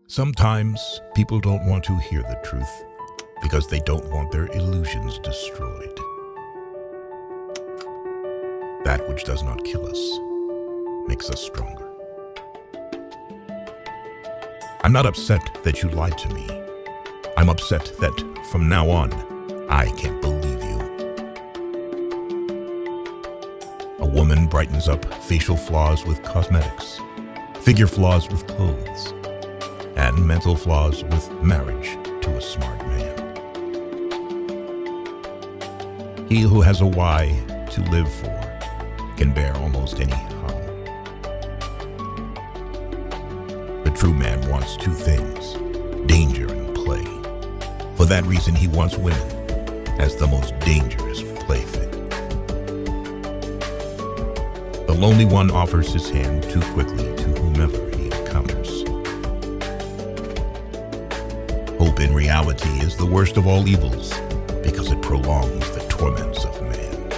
Sometimes people don't want to hear the truth because they don't want their illusions destroyed. That which does not kill us makes us stronger. I'm not upset that you lied to me. I'm upset that from now on, I can't believe you. A woman brightens up facial flaws with cosmetics, figure flaws with clothes, and mental flaws with marriage to a smart man. He who has a why to live for can bear almost any how. The true man wants two things, danger and play. For that reason, he wants women as the most dangerous plaything. The lonely one offers his hand too quickly to whomever he encounters. Hope in reality is the worst of all evils because it prolongs the torments of man.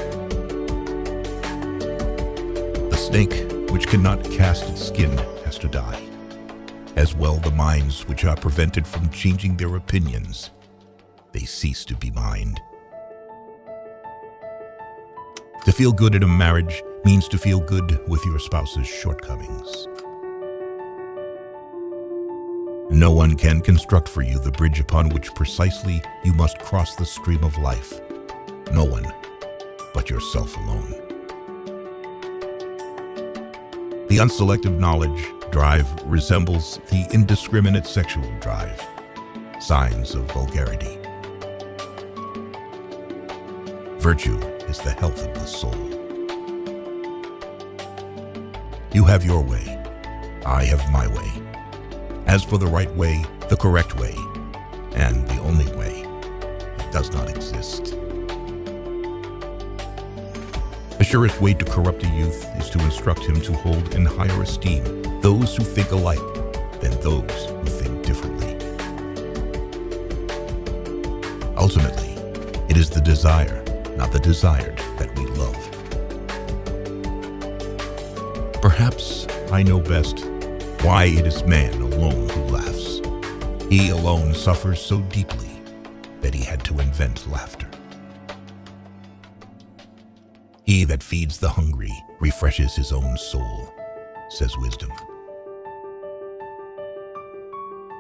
The snake which cannot cast its skin has to die. As well, the minds which are prevented from changing their opinions, they cease to be mind. To feel good in a marriage means to feel good with your spouse's shortcomings. No one can construct for you the bridge upon which precisely you must cross the stream of life. No one but yourself alone. The unselective knowledge drive resembles the indiscriminate sexual drive, signs of vulgarity. Virtue is the health of the soul. You have your way, I have my way. As for the right way, the correct way, and the only way, it does not exist. The surest way to corrupt a youth is to instruct him to hold in higher esteem those who think alike than those who think differently. Ultimately, it is the desire, not the desired, that we love. Perhaps I know best why it is man alone who laughs. He alone suffers so deeply that he had to invent laughter. He that feeds the hungry refreshes his own soul, says wisdom.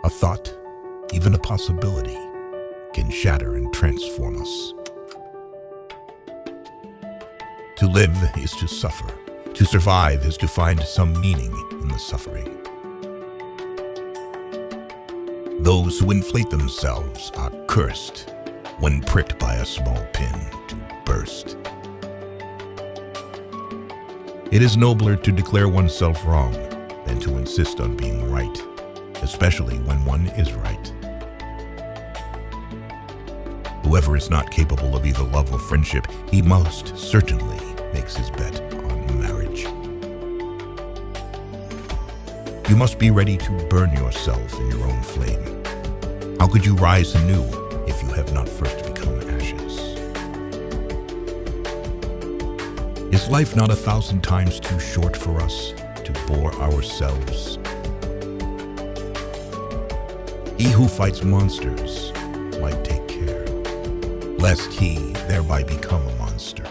A thought, even a possibility, can shatter and transform us. To live is to suffer. To survive is to find some meaning in the suffering. Those who inflate themselves are cursed when pricked by a small pin to burst. It is nobler to declare oneself wrong than to insist on being right, especially when one is right. Whoever is not capable of either love or friendship, he most certainly makes his bet on marriage. You must be ready to burn yourself in your own flame. How could you rise anew if you have not first become ashes? Is life not 1,000 times too short for us to bore ourselves? He who fights monsters might take care, lest he thereby become a monster.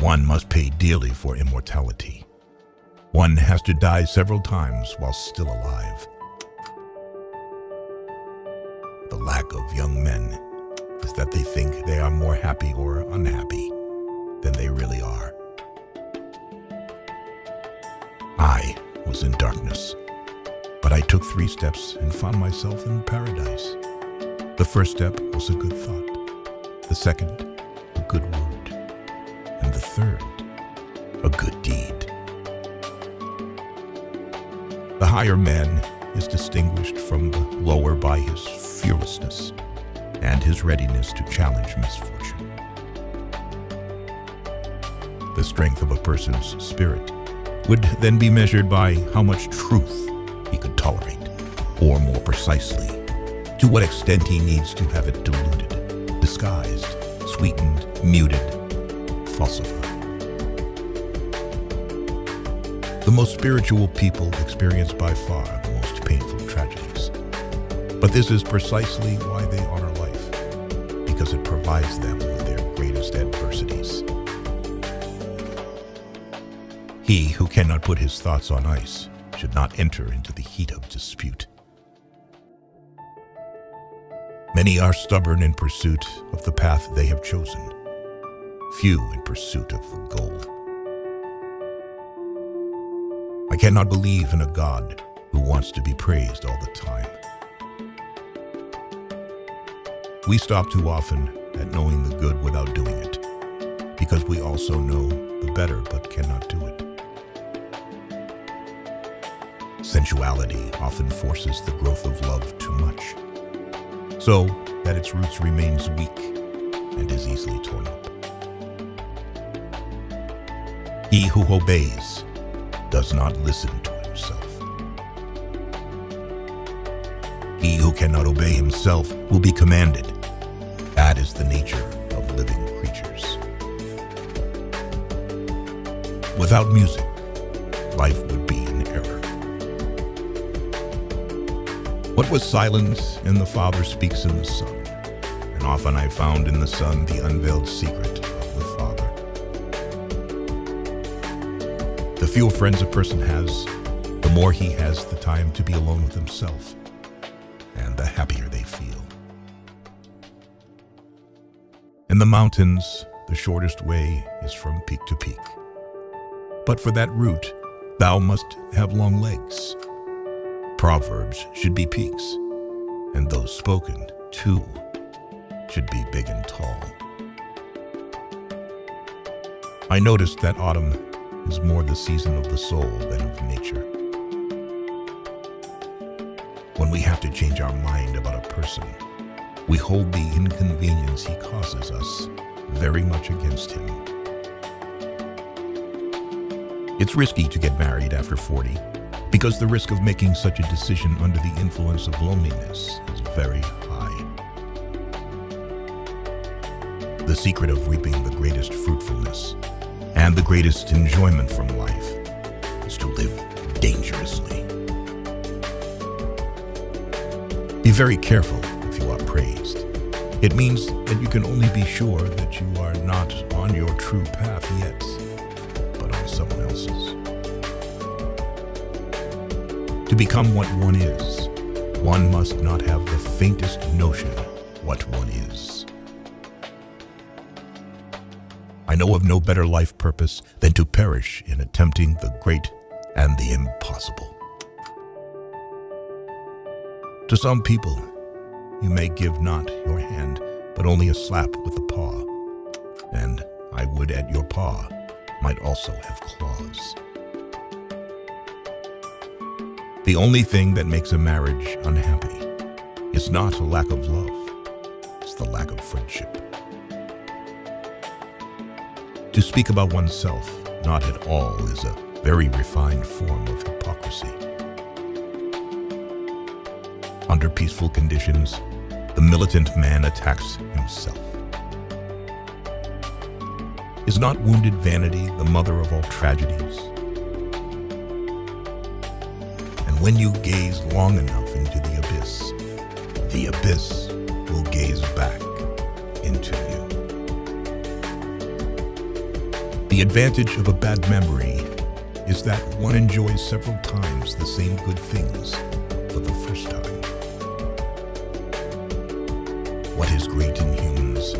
One must pay dearly for immortality. One has to die several times while still alive. The lack of young men is that they think they are more happy or unhappy than they really are. I was in darkness, but I took 3 steps and found myself in paradise. The first step was a good thought, the second, a good word, and the third, a good deed. The higher man is distinguished from the lower by his fearlessness and his readiness to challenge misfortune. The strength of a person's spirit would then be measured by how much truth he could tolerate, or more precisely, to what extent he needs to have it diluted, disguised, sweetened, muted, falsified. The most spiritual people experience by far the most painful tragedies. But this is precisely why they honor life, because it provides them with their greatest adversities. He who cannot put his thoughts on ice should not enter into the heat of dispute. Many are stubborn in pursuit of the path they have chosen, few in pursuit of the goal. I cannot believe in a God who wants to be praised all the time. We stop too often at knowing the good without doing it, because we also know the better but cannot do it. Sensuality often forces the growth of love too much, so that its roots remains weak and is easily torn up. He who obeys does not listen to himself. He who cannot obey himself will be commanded. That is the nature of living creatures. Without music, life would be in error. What was silent in the Father speaks in the Son, and often I found in the Son the unveiled secret of the Father. The fewer friends a person has, the more he has the time to be alone with himself, and the happier they feel. In the mountains, the shortest way is from peak to peak. But for that route, thou must have long legs. Proverbs should be peaks, and those spoken, too, should be big and tall. I noticed that autumn is more the season of the soul than of nature. When we have to change our mind about a person, we hold the inconvenience he causes us very much against him. It's risky to get married after 40, because the risk of making such a decision under the influence of loneliness is very high. The secret of reaping the greatest fruitfulness and the greatest enjoyment from life is to live dangerously. Be very careful if you are praised. It means that you can only be sure that you are not on your true path yet, but on someone else's. To become what one is, one must not have the faintest notion what one is. I know of no better life purpose than to perish in attempting the great and the impossible. To some people, you may give not your hand, but only a slap with the paw, and I would at your paw might also have claws. The only thing that makes a marriage unhappy is not a lack of love, it's the lack of friendship. To speak about oneself not at all is a very refined form of hypocrisy. Under peaceful conditions, the militant man attacks himself. Is not wounded vanity the mother of all tragedies? And when you gaze long enough into the abyss will gaze back into you. The advantage of a bad memory is that one enjoys several times the same good things for the first time. What is great in humans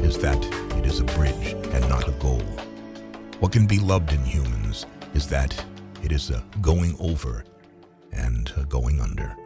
is that it is a bridge and not a goal. What can be loved in humans is that it is a going over and a going under.